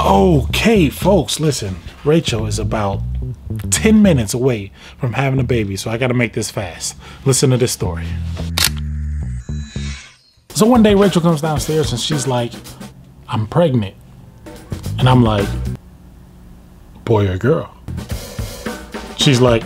Okay, folks, listen. Rachel is about 10 minutes away from having a baby, so I gotta make this fast. Listen to this story. So one day Rachel comes downstairs and she's like, I'm pregnant. And I'm like, boy or girl? She's like,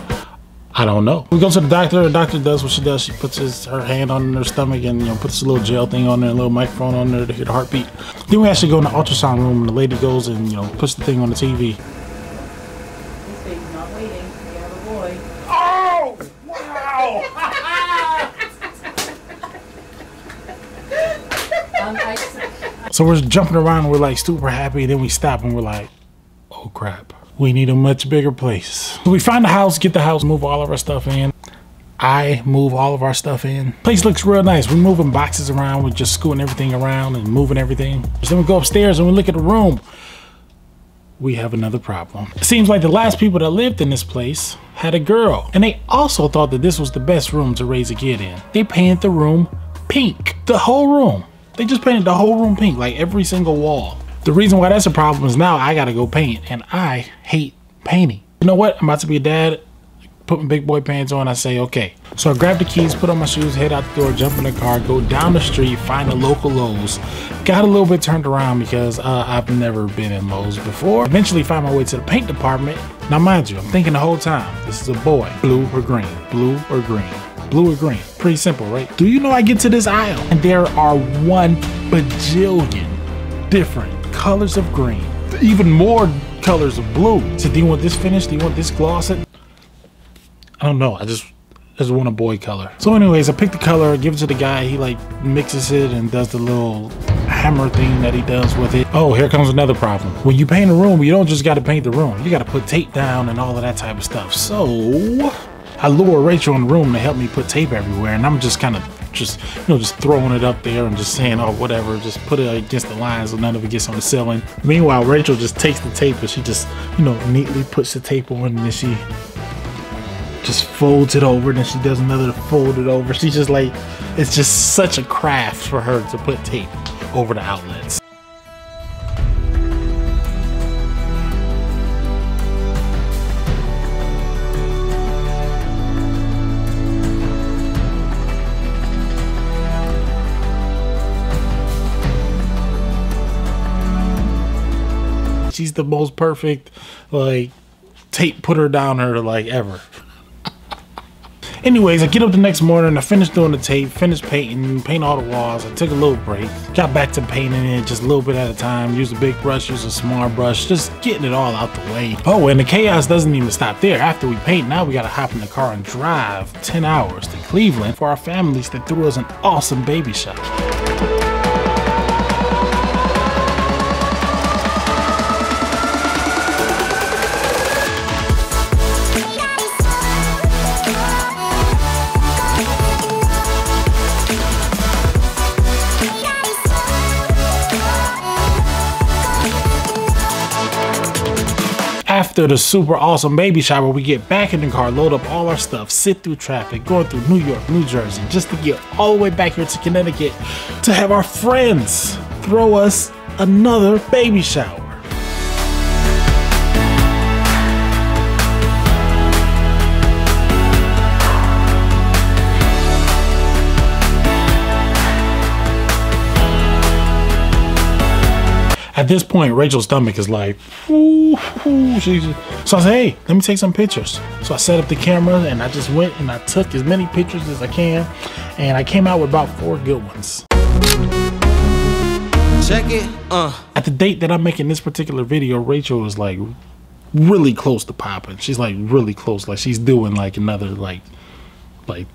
I don't know. We go to the doctor does what she does. She puts her hand on her stomach and puts a little gel thing on there, a little microphone on there to hear the heartbeat. Then we actually go in the ultrasound room and the lady goes and puts the thing on the TV. This baby's not waiting. We have a boy. Oh! Wow! So we're jumping around and we're like super happy. Then we stop and we're like, oh crap. We need a much bigger place. So we find the house, get the house, move all of our stuff in. I move all of our stuff in. Place looks real nice. We're moving boxes around. We're just scooting everything around and moving everything. So then we go upstairs and we look at the room. We have another problem. It seems like the last people that lived in this place had a girl. And they also thought that this was the best room to raise a kid in. They painted the room pink. The whole room. They just painted the whole room pink, like every single wall. The reason why that's a problem is now I gotta go paint, and I hate painting. You know what? I'm about to be a dad, put my big boy pants on, I say, okay. So I grab the keys, put on my shoes, head out the door, jump in the car, go down the street, find a local Lowe's. Got a little bit turned around because I've never been in Lowe's before. Eventually find my way to the paint department. Now mind you, I'm thinking the whole time, this is a boy, blue or green, blue or green. Blue or green. Pretty simple, right? Do you know I get to this aisle and there are 1 bajillion different colors of green, even more colors of blue. So do you want this finish? Do you want this gloss? I don't know. I just want a boy color. So anyways, I pick the color, give it to the guy. He like mixes it and does the little hammer thing that he does with it. Oh, here comes another problem. When you paint a room, you don't just got to paint the room. You got to put tape down and all of that type of stuff. So I lure Rachel in the room to help me put tape everywhere, and I'm just kind of just throwing it up there and just saying, oh, whatever, just put it against the lines so none of it gets on the ceiling. Meanwhile, Rachel just takes the tape and she just, neatly puts the tape on, and then she just folds it over, and then she does another fold it over. She's just like, it's just such a craft for her to put tape over the outlets. She's the most perfect, like, tape putter downer, like, ever. Anyways, I get up the next morning, I finished doing the tape, finished painting, paint all the walls. I took a little break, got back to painting it just a little bit at a time, use a big brush, use a small brush, just getting it all out the way. Oh, and the chaos doesn't even stop there. After we paint, now we gotta hop in the car and drive 10 hours to Cleveland for our families that threw us an awesome baby shower. After the super awesome baby shower, we get back in the car, load up all our stuff, sit through traffic, going through New York, New Jersey, just to get all the way back here to Connecticut to have our friends throw us another baby shower. At this point, Rachel's stomach is like, ooh, so I said, hey, let me take some pictures. So I set up the camera and I just went and I took as many pictures as I can. And I came out with about 4 good ones. Check it. At the date that I'm making this particular video, Rachel is like really close to popping. She's like really close. Like she's doing like another like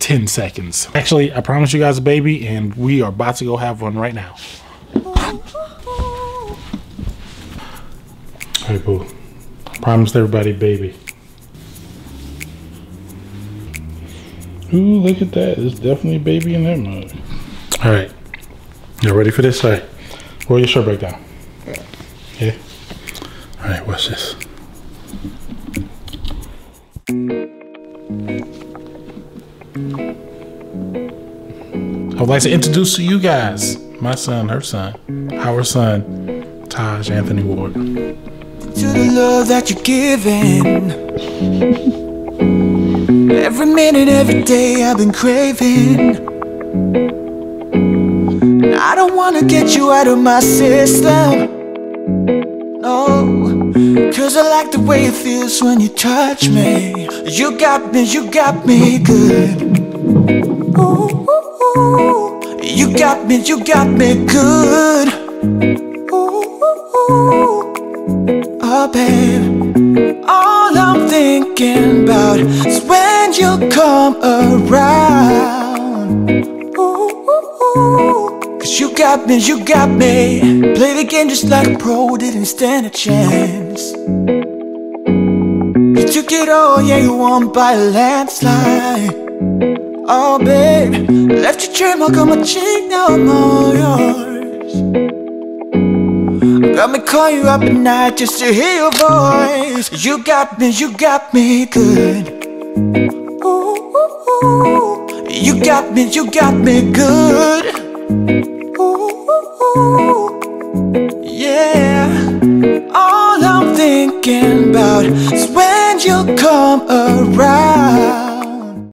10 seconds. Actually, I promised you guys a baby and we are about to go have one right now. Hey, boo. Promised everybody baby. Ooh, look at that. There's definitely a baby in that mug. All right. You ready for this? All right. Roll your shirt back down. Yeah. All right, watch this. I would like to introduce to you guys my son, her son, our son, Taj Anthony Ward. To the love that you're giving, every minute, every day I've been craving. I don't wanna get you out of my system, no, 'cause I like the way it feels when you touch me. You got me good. Ooh, ooh, ooh. You got me good. Ooh, ooh, ooh. Oh, babe, all I'm thinking about is when you come around. Ooh, ooh, ooh. 'Cause you got me. Play the game just like a pro, didn't stand a chance. You took it all, yeah, you won by a landslide. Oh, babe, left your trail mark on my cheek, now I'm all yours. Got me calling you up at night just to hear your voice. You got me good. Ooh, ooh, ooh. You got me good. Ooh, ooh, ooh. Yeah. All I'm thinking about is